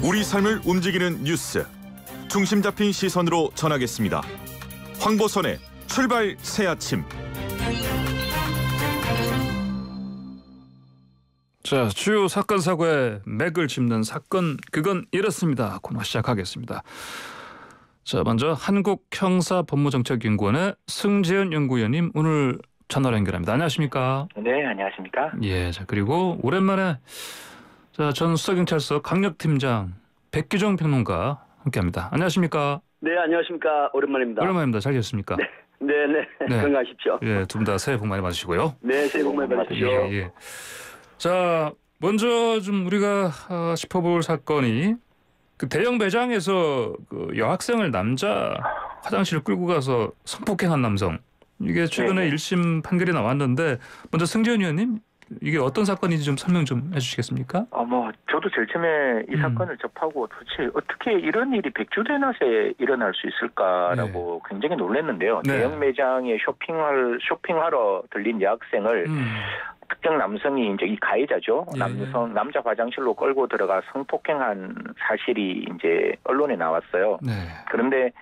우리 삶을 움직이는 뉴스, 중심 잡힌 시선으로 전하겠습니다. 황보선의 출발 새아침. 자, 주요 사건 사고의 맥을 짚는 사건 그건 이렇습니다. 코너 시작하겠습니다. 자, 먼저 한국형사법무정책연구원의 승재현 연구위원님 오늘 전화로 연결합니다. 안녕하십니까? 네, 안녕하십니까? 예, 자 그리고 오랜만에 전 수사경찰서 강력팀장 백기종 평론가 함께합니다. 안녕하십니까? 네, 안녕하십니까? 오랜만입니다. 오랜만입니다. 잘 지냈습니까? 네. 건강하십시오. 예, 두 분 다 새해 복 많이 받으시고요. 네, 새해 복 많이 받으십시오. 예. 자, 먼저 좀 우리가 짚어볼 사건이 그 대형 매장에서 그 여학생을 남자 화장실을 끌고 가서 성폭행한 남성. 이게 최근에 1심 판결이 나왔는데 먼저 승재현 의원님 이게 어떤 사건인지 좀 설명 좀 해주시겠습니까? 저도 제일 처음에 이 사건을 접하고 도대체 어떻게 이런 일이 백주대낮에 일어날 수 있을까라고 굉장히 놀랐는데요. 네. 대형 매장에 쇼핑하러 들린 여학생을 특정 남성이 이제 이 가해자죠. 남자 화장실로 끌고 들어가 성폭행한 사실이 이제 언론에 나왔어요. 네. 그런데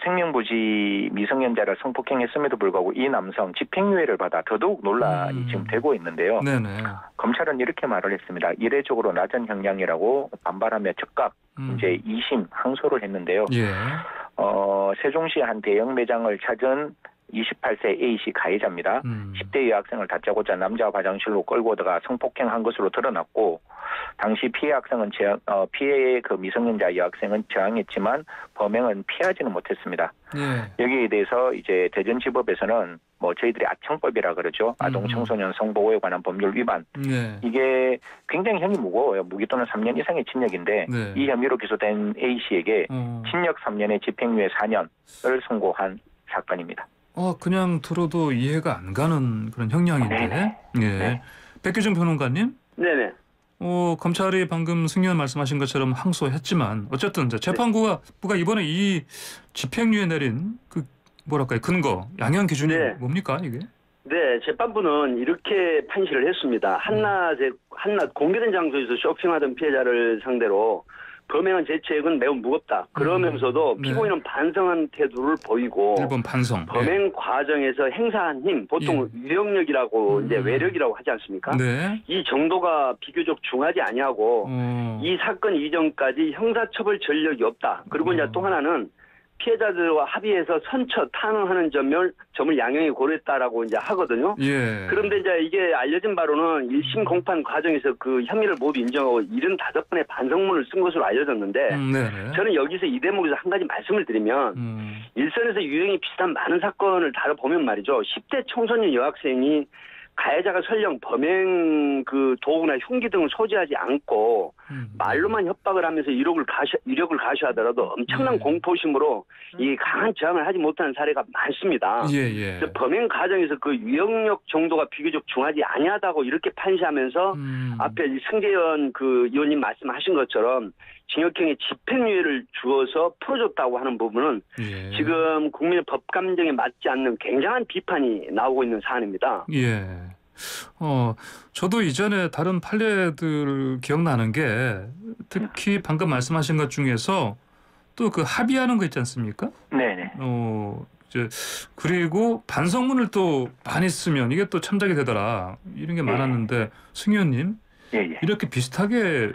생명부지 미성년자를 성폭행했음에도 불구하고 이 남성 집행유예를 받아 더더욱 논란이 지금 되고 있는데요. 네네. 검찰은 이렇게 말을 했습니다. 이례적으로 낮은 형량이라고 반발하며 즉각 이제 2심 항소를 했는데요. 예. 세종시 한 대형 매장을 찾은 28세 A씨 가해자입니다. 10대 여학생을 다짜고짜 남자 화장실로 끌고 들어가 성폭행한 것으로 드러났고 당시 피해 학생은 피해의 그 미성년자 여학생은 저항했지만 범행은 피하지는 못했습니다. 여기에 대해서 이제 대전지법에서는 저희들이 아청법이라 그러죠. 아동 청소년 성보호에 관한 법률 위반. 이게 굉장히 형이 무거워요. 무기 또는 3년 이상의 징역인데 이 혐의로 기소된 A씨에게 징역 3년에 집행유예 4년을 선고한 사건입니다. 그냥 들어도 이해가 안 가는 그런 형량인데. 예. 백기종 평론가님. 네네. 검찰이 방금 승현 말씀하신 것처럼 항소했지만 어쨌든 재판부가 이번에 이 집행유예 내린 그 근거 양형 기준이 뭡니까 이게? 네, 재판부는 이렇게 판시를 했습니다. 한낮 공개된 장소에서 쇼핑하던 피해자를 상대로 범행한 죄책은 매우 무겁다. 그러면서도 피고인은 반성한 태도를 보이고 1번 반성. 범행 과정에서 행사한 힘, 보통 유력력이라고 이제 외력이라고 하지 않습니까? 이 정도가 비교적 중하지 아니하고 이 사건 이전까지 형사처벌 전력이 없다. 그리고 이제 또 하나는 피해자들과 합의해서 선처 탄원하는 점을 양형에 고려했다라고 이제 하거든요. 그런데 이제 이게 알려진 바로는 1심 공판 과정에서 그 혐의를 모두 인정하고 75번의 반성문을 쓴 것으로 알려졌는데 저는 여기서 이 대목에서 한 가지 말씀을 드리면 일선에서 유형이 비슷한 많은 사건을 다뤄보면 말이죠. 10대 청소년 여학생이 가해자가 설령 범행 그 도구나 흉기 등을 소지하지 않고 말로만 협박을 하면서 위력을 가시하더라도 엄청난 공포심으로 이 강한 저항을 하지 못하는 사례가 많습니다. 그래서 범행 과정에서 그 위협력 정도가 비교적 중하지 아니하다고 이렇게 판시하면서 앞에 승재현 그 의원님 말씀하신 것처럼 징역형의 집행유예를 주어서 풀어줬다고 하는 부분은 지금 국민의 법 감정에 맞지 않는 굉장한 비판이 나오고 있는 사안입니다. 저도 이전에 다른 판례들 기억나는 게 특히 방금 말씀하신 것 중에서 또 그 합의하는 거 있지 않습니까? 네네. 그리고 반성문을 또 많이 쓰면 이게 또 참작이 되더라. 이런 게 많았는데 승 의원님 이렇게 비슷하게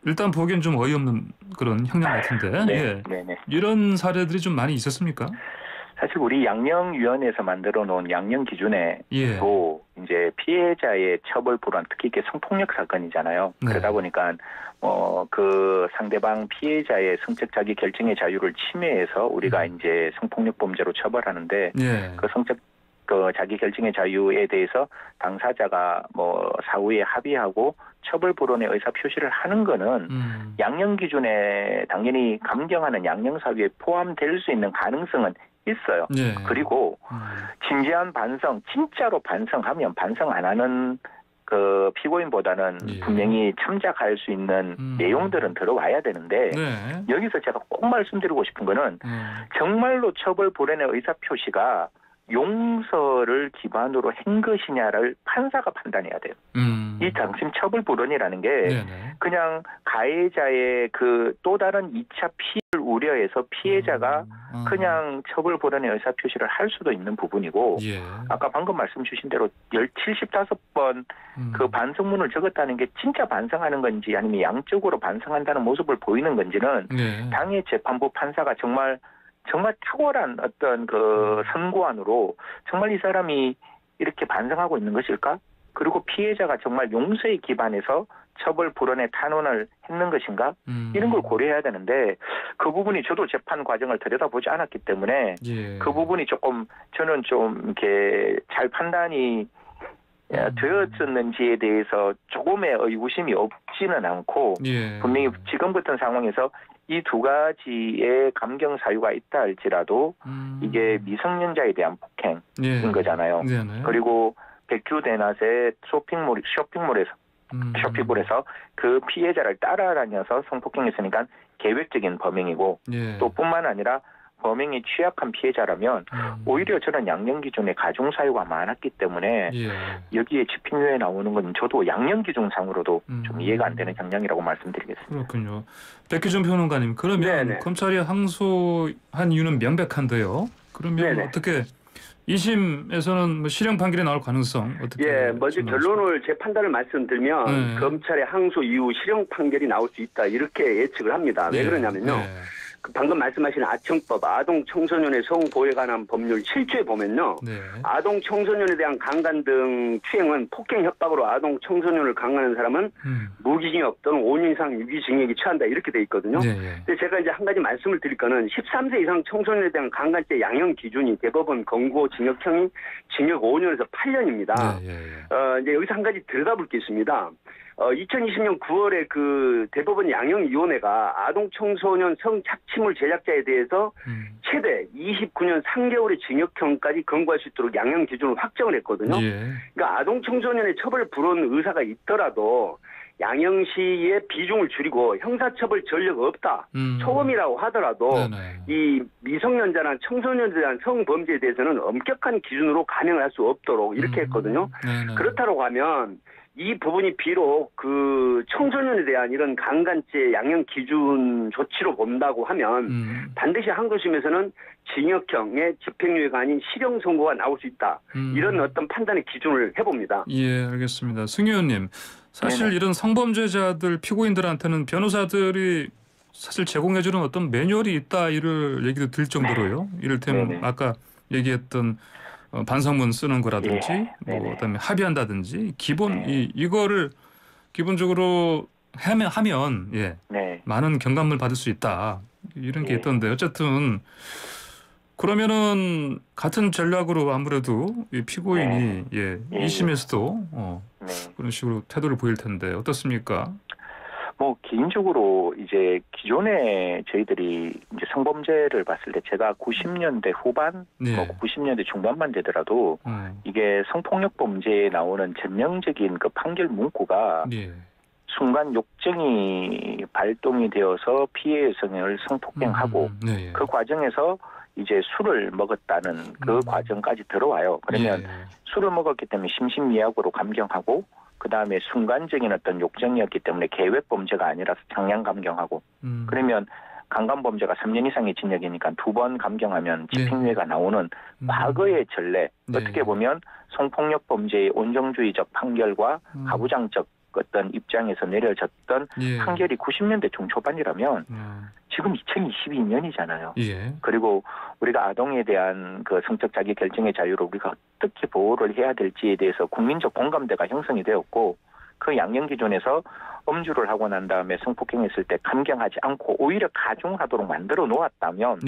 일단 보기엔 좀 어이없는 그런 형량 같은데 이런 사례들이 좀 많이 있었습니까? 사실 우리 양형위원회에서 만들어 놓은 양형 기준에도 이제 피해자의 처벌 불안, 특히 이게 성폭력 사건이잖아요. 그러다 보니까 그 상대방 피해자의 성적 자기 결정의 자유를 침해해서 우리가 이제 성폭력 범죄로 처벌하는데 그 성적 그 자기 결정의 자유에 대해서 당사자가 사후에 합의하고 처벌 불원의 의사 표시를 하는 거는 양형 기준에 당연히 감경하는 양형 사유에 포함될 수 있는 가능성은 있어요. 그리고 진지한 반성, 진짜로 반성하면 반성 안 하는 그 피고인보다는 분명히 참작할 수 있는 내용들은 들어와야 되는데 여기서 제가 꼭 말씀드리고 싶은 거는 정말로 처벌 불원의 의사 표시가 용서를 기반으로 한 것이냐를 판사가 판단해야 돼요. 이 당심 처벌 불원이라는 게 네네. 그냥 가해자의 그 또 다른 2차 피해를 우려해서 피해자가 그냥 처벌 불원의 의사표시를 할 수도 있는 부분이고 예. 아까 방금 말씀 주신 대로 75번 그 반성문을 적었다는 게 진짜 반성하는 건지 아니면 양적으로 반성한다는 모습을 보이는 건지는 예. 당해 재판부 판사가 정말 탁월한 어떤 그 선고안으로 정말 이 사람이 이렇게 반성하고 있는 것일까? 그리고 피해자가 정말 용서에 기반해서 처벌 불원의 탄원을 했는 것인가? 이런 걸 고려해야 되는데 그 부분이 저도 재판 과정을 들여다보지 않았기 때문에 예. 그 부분이 조금 저는 좀 이렇게 잘 판단이 되었었는지에 대해서 조금의 의구심이 없지는 않고 예. 분명히 지금 같은 상황에서 이 두 가지의 감경 사유가 있다 할지라도 이게 미성년자에 대한 폭행인 예. 거잖아요. 네네. 그리고 백주 대낮에 쇼핑몰에서 그 피해자를 따라다녀서 성폭행했으니까 계획적인 범행이고 예. 또 뿐만 아니라 범행이 취약한 피해자라면 오히려 저는 양형 기준에 가중 사유가 많았기 때문에 예. 여기에 집행유예 나오는 건 저도 양형 기준상으로도 좀 이해가 안 되는 경향이라고 말씀드리겠습니다. 그렇군요. 백기준 평론가님, 그러면 네네. 검찰이 항소한 이유는 명백한데요. 그러면 네네. 어떻게 2심에서는 뭐 실형 판결이 나올 가능성 어떻게? 예, 먼저 결론을 제 판단을 말씀드리면 네. 검찰의 항소 이후 실형 판결이 나올 수 있다 이렇게 예측을 합니다. 왜 그러냐면요. 네. 방금 말씀하신 아청법 아동 청소년의 성보호에 관한 법률 7조에 보면요. 네. 아동 청소년에 대한 강간 등 추행은 폭행 협박으로 아동 청소년을 강간하는 사람은 무기징역 또는 5년 이상 유기징역이 처한다 이렇게 돼 있거든요. 네. 근데 제가 이제 한 가지 말씀을 드릴 거는 13세 이상 청소년에 대한 강간죄 양형 기준이 대법원 권고 징역형이 징역 5년에서 8년입니다. 네. 이제 여기서 한 가지 들여다볼 게 있습니다. 2020년 9월에 그 대법원 양형위원회가 아동 청소년 성착취물 제작자에 대해서 최대 29년 3개월의 징역형까지 권고할 수 있도록 양형 기준을 확정을 했거든요. 예. 그러니까 아동 청소년의 처벌 불원 의사가 있더라도 양형시의 비중을 줄이고 형사처벌 전례가 없다. 초범이라고 하더라도 네네. 이 미성년자나 청소년에 대한 성범죄에 대해서는 엄격한 기준으로 감형을 할 수 없도록 이렇게 했거든요. 네네. 그렇다고 하면 이 부분이 비록 그 청소년에 대한 이런 강간죄 양형 기준 조치로 본다고 하면 반드시 항소심에서는 징역형의 집행유예가 아닌 실형 선고가 나올 수 있다. 이런 어떤 판단의 기준을 해봅니다. 예, 알겠습니다. 승 의원님, 사실 네네. 이런 성범죄자들 피고인들한테는 변호사들이 사실 제공해주는 어떤 매뉴얼이 있다 이를 얘기도 들 정도로요. 이를테면 네네. 아까 얘기했던 반성문 쓰는 거라든지 예, 뭐 그다음에 합의한다든지 기본 네. 이거를 기본적으로 하면 예, 네. 많은 경감을 받을 수 있다 이런 게 있던데 어쨌든 그러면은 같은 전략으로 아무래도 이 피고인이 예, 2심에서도 그런 식으로 태도를 보일 텐데 어떻습니까? 뭐 개인적으로 이제 기존에 저희들이 이제 성범죄를 봤을 때 제가 90년대 후반, 네. 뭐 90년대 중반만 되더라도 이게 성폭력 범죄에 나오는 전형적인 그 판결 문구가 네. 순간 욕정이 발동이 되어서 피해 여성을 성폭행하고 네. 그 과정에서 이제 술을 먹었다는 그 과정까지 들어와요. 그러면 술을 먹었기 때문에 심신미약으로 감경하고 그다음에 순간적인 어떤 욕정이었기 때문에 계획 범죄가 아니라서 장량 감경하고 그러면 강간 범죄가 3년 이상의 징역이니까 2번 감경하면 집행유예가 나오는 과거의 전례 어떻게 보면 성폭력 범죄의 온정주의적 판결과 가부장적 어떤 입장에서 내려졌던 판결이 90년대 중초반이라면 지금 2022년이잖아요. 예. 그리고 우리가 아동에 대한 그 성적 자기 결정의 자유를 우리가 어떻게 보호를 해야 될지에 대해서 국민적 공감대가 형성이 되었고 그 양형 기준에서 음주를 하고 난 다음에 성폭행했을 때 감경하지 않고 오히려 가중하도록 만들어 놓았다면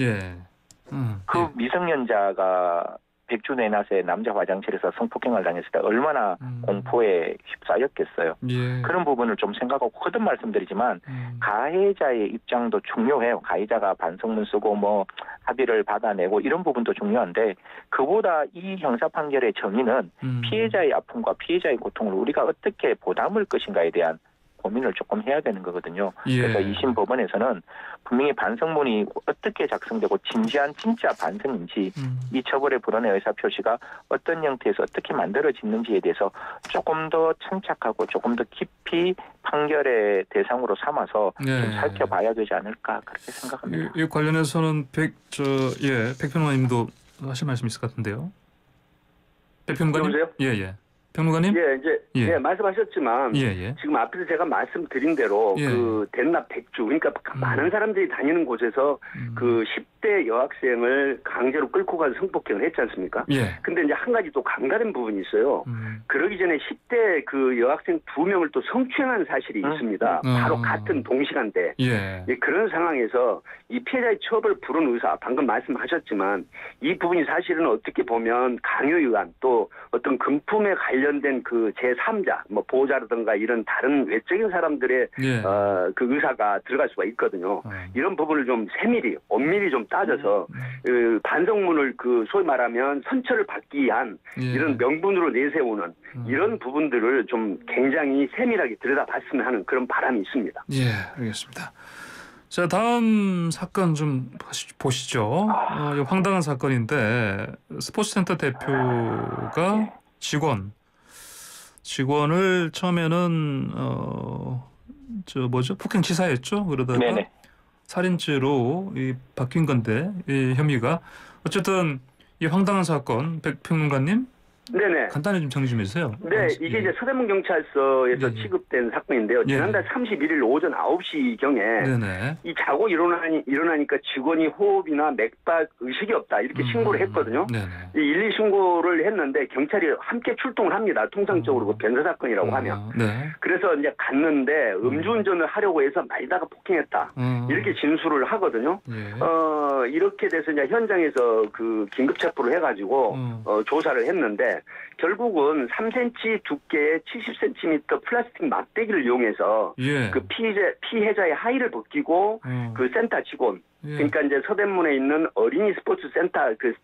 그 미성년자가 백주 내낮에 남자 화장실에서 성폭행을 당했을 때 얼마나 공포에 휩싸였겠어요. 예. 그런 부분을 좀 생각하고 거듭 말씀드리지만 가해자의 입장도 중요해요. 가해자가 반성문 쓰고 뭐 합의를 받아내고 이런 부분도 중요한데 그보다 이 형사 판결의 정의는 피해자의 아픔과 피해자의 고통을 우리가 어떻게 보담을 것인가에 대한 고민을 조금 해야 되는 거거든요. 예. 그래서 2심 법원에서는 분명히 반성문이 어떻게 작성되고 진지한 진짜 반성인지 이 처벌의 불원의 의사표시가 어떤 형태에서 어떻게 만들어지는지에 대해서 조금 더 침착하고 조금 더 깊이 판결의 대상으로 삼아서 예. 좀 살펴봐야 되지 않을까 그렇게 생각합니다. 이 관련해서는 백평론가님도 하실 말씀 있을 것 같은데요. 백평론가님? 여보세요? 예. 평론가님? 이제 말씀하셨지만 예. 지금 앞에서 제가 말씀드린 대로 예. 그 대낮 백주 그러니까 많은 사람들이 다니는 곳에서 그 10대 여학생을 강제로 끌고 가서 성폭행을 했지 않습니까? 예. 근데 이제 한 가지 또 감가된 부분이 있어요. 그러기 전에 10대 그 여학생 2명을 또 성추행한 사실이 있습니다. 바로 같은 동시간대. 예. 그런 상황에서 이 피해자의 처벌 불원 의사 방금 말씀하셨지만 이 부분이 사실은 어떻게 보면 강요유한 또 어떤 금품에 관련된 그 제3자 뭐 보호자라든가 이런 다른 외적인 사람들의 예. 그 의사가 들어갈 수가 있거든요. 이런 부분을 좀 세밀히 엄밀히 좀 따져서 그 반성문을 그 소위 말하면 선처를 받기 위한 예. 이런 명분으로 내세우는 이런 부분들을 좀 굉장히 세밀하게 들여다봤으면 하는 그런 바람이 있습니다. 예, 알겠습니다. 자, 다음 사건 좀 보시죠. 이거 황당한 사건인데 스포츠센터 대표가 직원을 처음에는 폭행치사했죠. 그러다가 네네. 살인죄로 바뀐 건데 이 혐의가 어쨌든 이 황당한 사건 백평론가님 네네. 간단히 좀 정리 좀 해주세요. 네, 이게 이제 서대문 경찰서에서 취급된 사건인데요. 지난달 31일 오전 9시경에 네네. 이 자고 일어나니까 직원이 호흡이나 맥박 의식이 없다 이렇게 신고를 했거든요. 네네. 이 112 신고를 했는데 경찰이 함께 출동을 합니다. 통상적으로 그 변사 사건이라고 하면. 네. 그래서 이제 갔는데 음주운전을 하려고 해서 말다가 폭행했다 이렇게 진술을 하거든요. 예. 이렇게 돼서 이제 현장에서 그 긴급 체포를 해가지고 조사를 했는데. 결국은 3cm 두께의 70cm 플라스틱 막대기를 이용해서 예. 그 피해자의 하의를 벗기고 그 센터 직원 그러니까 이제 서대문에 있는 어린이 스포츠 센터 그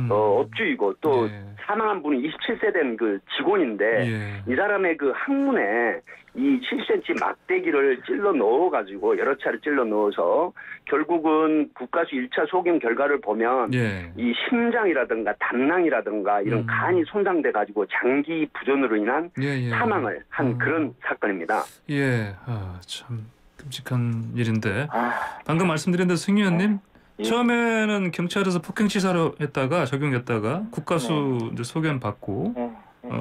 업주이고 또 사망한 분이 27세 된 그 직원인데 이 사람의 그 항문에 이 70cm 막대기를 찔러 넣어가지고 여러 차례 찔러 넣어서 결국은 국가수 1차 소견 결과를 보면 이 심장이라든가 담낭이라든가 이런 간이 손상돼가지고 장기 부전으로 인한 사망을 한 그런 사건입니다. 예, 참 끔찍한 일인데 방금 말씀드린 대로 승 의원님 처음에는 경찰에서 폭행치사로 했다가 적용했다가 국가수 이제 소견 받고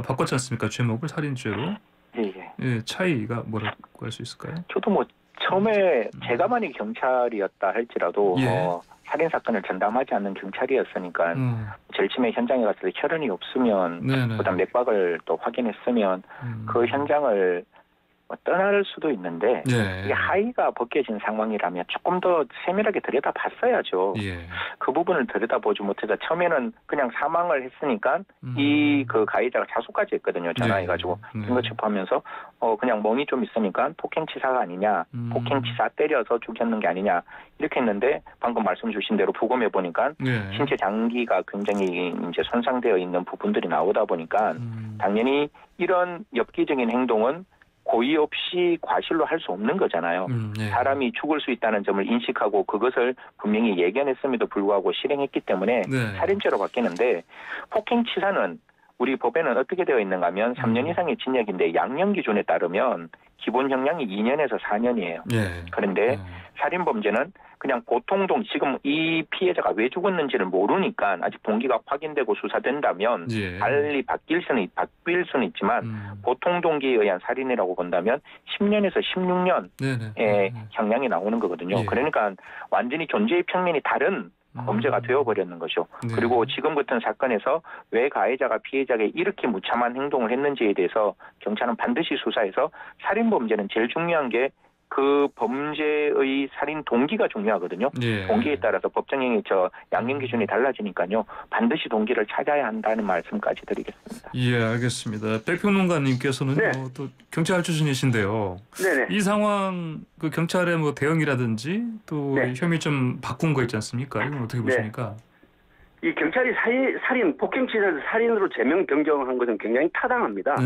바꿨지 않습니까? 제목을 살인죄로. 예, 차이가 뭐라고 할 수 있을까요? 저도 뭐 처음에 제가 만약 경찰이었다 할지라도 살인 사건을 전담하지 않는 경찰이었으니까 제일 처음에 현장에 갔을 때 혈흔이 없으면 그다음 맥박을 또 확인했으면 그 현장을 떠날 수도 있는데 이게 하의가 벗겨진 상황이라면 조금 더 세밀하게 들여다봤어야죠. 그 부분을 들여다보지 못해서 처음에는 그냥 사망을 했으니까 이 그 가해자가 자수까지 했거든요. 전화해가지고 증거체포하면서 그냥 멍이 좀 있으니까 폭행치사가 아니냐, 폭행치사 때려서 죽였는 게 아니냐 이렇게 했는데 방금 말씀 주신 대로 부검해 보니까 신체 장기가 굉장히 이제 손상되어 있는 부분들이 나오다 보니까 당연히 이런 엽기적인 행동은 고의 없이 과실로 할 수 없는 거잖아요. 사람이 죽을 수 있다는 점을 인식하고 그것을 분명히 예견했음에도 불구하고 실행했기 때문에 살인죄로 바뀌는데 폭행치사는 우리 법에는 어떻게 되어 있는가 하면 3년 이상의 징역인데 양형 기준에 따르면 기본 형량이 2년에서 4년이에요. 그런데 살인범죄는 그냥 보통동 지금 이 피해자가 왜 죽었는지를 모르니까 아직 동기가 확인되고 수사된다면 달리 바뀔 수는 있지만 보통 동기에 의한 살인이라고 본다면 10년에서 16년의 형량이 나오는 거거든요. 그러니까 완전히 존재의 평면이 다른 범죄가 되어버렸는 거죠. 그리고 지금 같은 사건에서 왜 가해자가 피해자에게 이렇게 무참한 행동을 했는지에 대해서 경찰은 반드시 수사해서 살인범죄는 제일 중요한 게 그 범죄의 살인 동기가 중요하거든요. 동기에 따라서 법정형이 양형 기준이 달라지니까요. 반드시 동기를 찾아야 한다는 말씀까지 드리겠습니다. 예, 알겠습니다. 백평론가님께서는 또 경찰 출신이신데요. 이 상황 그 경찰의 뭐 대응이라든지 또 혐의 좀 바꾼 거 있지 않습니까? 이건 어떻게 보십니까? 이 경찰이 살인, 폭행치사에서 살인으로 제명 변경한 것은 굉장히 타당합니다.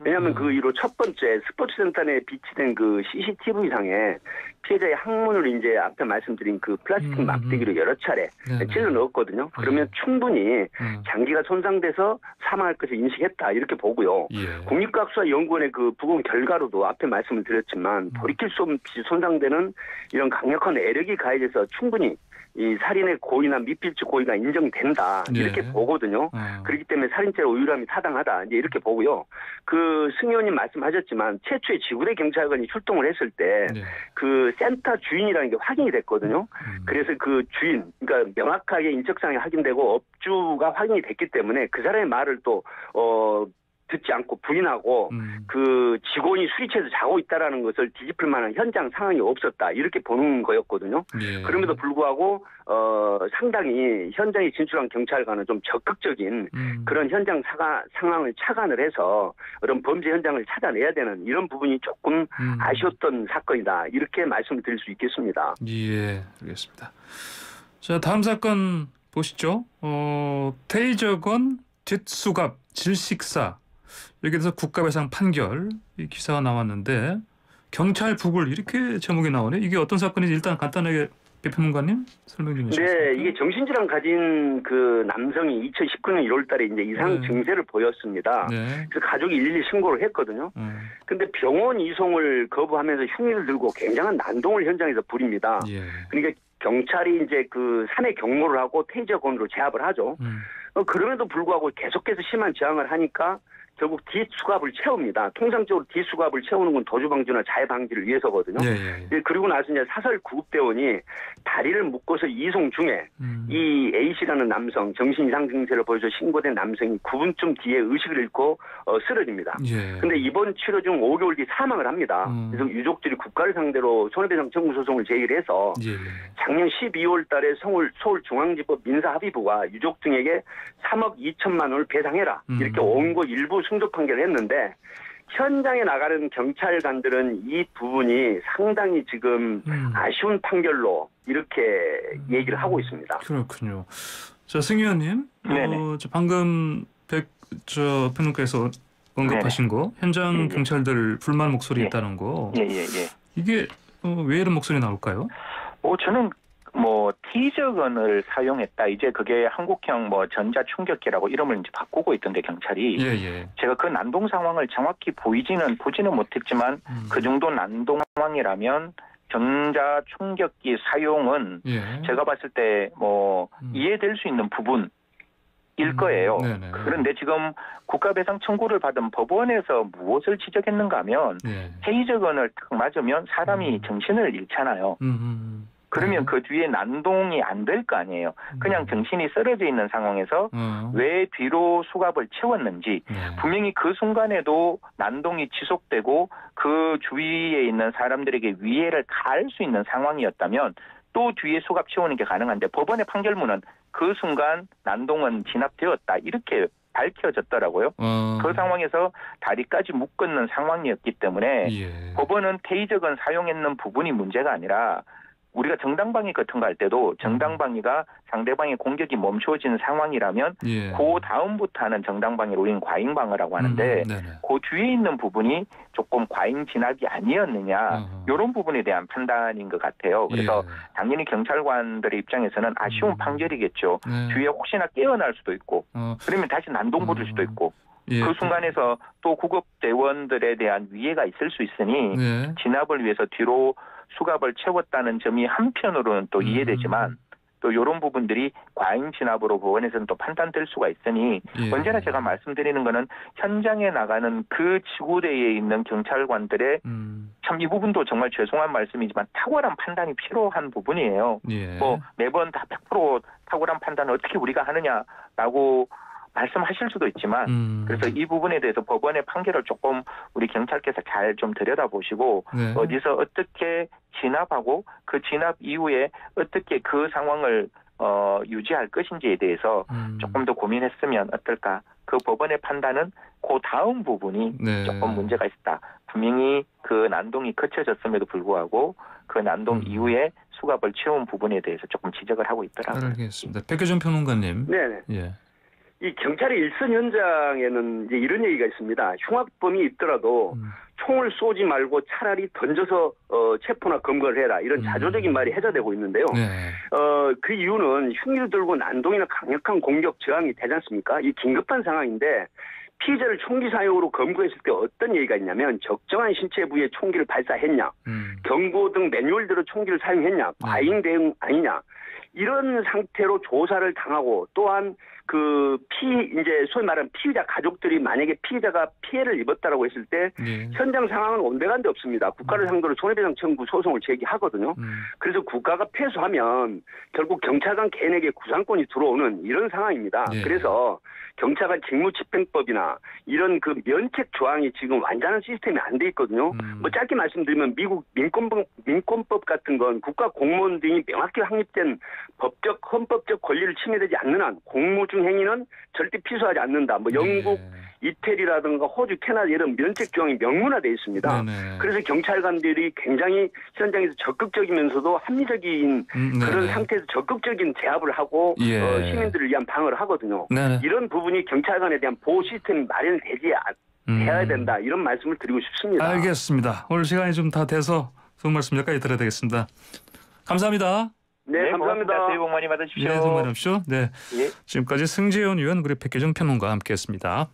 왜냐하면 그 이후로 첫 번째 스포츠센터 내에 비치된 그 CCTV상에 피해자의 항문을 이제 앞에 말씀드린 그 플라스틱 막대기로 여러 차례 찔러 넣었거든요. 그러면 충분히 장기가 손상돼서 사망할 것을 인식했다 이렇게 보고요. 국립과학수사연구원의 그 부검 결과로도 앞에 말씀을 드렸지만 돌이킬 수 없이 손상되는 이런 강력한 애력이 가해져서 충분히 이 살인의 고의나 미필적 고의가 인정된다 이렇게 보거든요. 그렇기 때문에 살인죄로 의율함이 타당하다 이제 이렇게 보고요. 그 승 의원님 말씀하셨지만 최초의 지구대 경찰관이 출동을 했을 때 그 센터 주인이라는 게 확인이 됐거든요. 그래서 그 주인, 그러니까 명확하게 인적사항이 확인되고 업주가 확인이 됐기 때문에 그 사람의 말을 또 듣지 않고 부인하고 그 직원이 술이 취해서 자고 있다라는 것을 뒤집을 만한 현장 상황이 없었다 이렇게 보는 거였거든요. 그럼에도 불구하고 상당히 현장에 진출한 경찰관은 좀 적극적인 그런 현장 상황을 착안을 해서 그런 범죄 현장을 찾아내야 되는 이런 부분이 조금 아쉬웠던 사건이다 이렇게 말씀을 드릴 수 있겠습니다. 예, 알겠습니다. 자, 다음 사건 보시죠. 테이저건 뒷수갑 질식사 여기에 대해서 국가배상 판결 이 기사가 나왔는데 경찰 부글 이렇게 제목이 나오네. 이게 어떤 사건인지 일단 간단하게 배평론가님 설명 좀 해주시겠습니까? 네, 이게 정신질환 가진 그 남성이 2019년 1월달에 이제 이상 증세를 보였습니다. 그래서 가족이 일일이 신고를 했거든요. 근데 병원 이송을 거부하면서 흉기를 들고 굉장한 난동을 현장에서 부립니다. 그러니까 경찰이 이제 그 산에 경로를 하고 테이저건으로 제압을 하죠. 그럼에도 불구하고 계속해서 심한 저항을 하니까 결국 뒷수갑을 채웁니다. 통상적으로 뒷수갑을 채우는 건 도주 방지나 자해 방지를 위해서거든요. 그리고 나서 이제 사설 구급대원이 다리를 묶어서 이송 중에 이 A씨라는 남성 정신 이상 증세를 보여서 신고된 남성이 9분쯤 뒤에 의식을 잃고 쓰러집니다. 근데 입원 치료 중 5개월 뒤 사망을 합니다. 그래서 유족들이 국가를 상대로 손해배상 청구 소송을 제기를 해서 작년 12월 달에 서울중앙지법 민사합의부가 유족 등에게 3억 2천만 원을 배상해라 이렇게 원고 일부 승소 판결을 했는데 현장에 나가는 경찰관들은 이 부분이 상당히 지금 아쉬운 판결로 이렇게 얘기를 하고 있습니다. 그렇군요. 자, 승 의원님, 방금 평론가에서 언급하신 거 현장 경찰들 불만 목소리 있다는 거 이게 왜 이런 목소리 나올까요? 저는 테이저건을 사용했다. 이제 그게 한국형 전자 충격기라고 이름을 이제 바꾸고 있던데 경찰이. 제가 그 난동 상황을 정확히 보지는 못했지만 그 정도 난동 상황이라면 전자 충격기 사용은 제가 봤을 때 이해될 수 있는 부분일 거예요. 그런데 지금 국가배상 청구를 받은 법원에서 무엇을 지적했는가 하면 테이저건을 딱 맞으면 사람이 정신을 잃잖아요. 그러면 그 뒤에 난동이 안 될 거 아니에요. 그냥 정신이 쓰러져 있는 상황에서 왜 뒤로 수갑을 채웠는지 분명히 그 순간에도 난동이 지속되고 그 주위에 있는 사람들에게 위해를 가할 수 있는 상황이었다면 또 뒤에 수갑 채우는 게 가능한데 법원의 판결문은 그 순간 난동은 진압되었다 이렇게 밝혀졌더라고요. 그 상황에서 다리까지 묶었는 상황이었기 때문에 법원은 테이저건 사용했는 부분이 문제가 아니라 우리가 정당방위 같은 거 할 때도 정당방위가 상대방의 공격이 멈춰진 상황이라면 그 다음부터 하는 정당방위를 우리는 과잉방어라고 하는데 그 뒤에 있는 부분이 조금 과잉 진압이 아니었느냐 이런 부분에 대한 판단인 것 같아요. 그래서 당연히 경찰관들의 입장에서는 아쉬운 판결이겠죠. 뒤에 혹시나 깨어날 수도 있고 그러면 다시 난동 부릴 수도 있고 그 순간에서 또 구급대원들에 대한 위해가 있을 수 있으니 진압을 위해서 뒤로 수갑을 채웠다는 점이 한편으로는 또 이해되지만 또 이런 부분들이 과잉 진압으로 법원에서는 또 판단될 수가 있으니 언제나 제가 말씀드리는 거는 현장에 나가는 그 지구대에 있는 경찰관들의 참 이 부분도 정말 죄송한 말씀이지만 탁월한 판단이 필요한 부분이에요. 매번 다 100% 탁월한 판단을 어떻게 우리가 하느냐라고 말씀하실 수도 있지만 그래서 이 부분에 대해서 법원의 판결을 조금 우리 경찰께서 잘 좀 들여다보시고 어디서 어떻게 진압하고 그 진압 이후에 어떻게 그 상황을 유지할 것인지에 대해서 조금 더 고민했으면 어떨까. 그 법원의 판단은 그 다음 부분이 조금 문제가 있다. 분명히 그 난동이 거쳐졌음에도 불구하고 그 난동 이후에 수갑을 채운 부분에 대해서 조금 지적을 하고 있더라고요. 알겠습니다. 백혜정 평론가님. 네네. 예. 이 경찰의 일선 현장에는 이제 이런 얘기가 있습니다. 흉악범이 있더라도 총을 쏘지 말고 차라리 던져서 체포나 검거를 해라. 이런 자조적인 말이 해자되고 있는데요. 네. 그 이유는 흉기를 들고 난동이나 강력한 공격 저항이 되지 않습니까? 이 긴급한 상황인데 피의자를 총기 사용으로 검거했을 때 어떤 얘기가 있냐면 적정한 신체 부위에 총기를 발사했냐, 경고 등 매뉴얼대로 총기를 사용했냐, 과잉 대응 아니냐. 이런 상태로 조사를 당하고 또한 이제 소위 말하는 피의자 가족들이 만약에 피의자가 피해를 입었다라고 했을 때 현장 상황은 온데간데 없습니다. 국가를 상대로 손해배상 청구 소송을 제기하거든요. 그래서 국가가 패소하면 결국 경찰관 개인에게 구상권이 들어오는 이런 상황입니다. 그래서 경찰관 직무집행법이나 이런 그 면책 조항이 지금 완전한 시스템이 안 돼 있거든요. 뭐 짧게 말씀드리면 미국 민권법 같은 건 국가 공무원 등이 명확히 확립된 법적 헌법적 권리를 침해되지 않는 한 공무 중 행위는 절대 피소하지 않는다. 뭐 영국, 이태리라든가 호주, 캐나다 이런 면책 조항이 명문화되어 있습니다. 그래서 경찰관들이 굉장히 현장에서 적극적이면서도 합리적인 그런 상태에서 적극적인 제압을 하고 시민들을 위한 방어를 하거든요. 이런 부분이 경찰관에 대한 보호 시스템이 마련되지 해야 된다. 이런 말씀을 드리고 싶습니다. 알겠습니다. 오늘 시간이 좀 다 돼서 좋은 말씀 여기까지 드려야 되겠습니다. 감사합니다. 네, 감사합니다. 새해 복 많이 받으십시오. 네, 복 많이 받으십시오. 네, 예. 지금까지 승재현 의원 그리고 백혜정 평론가와 함께했습니다.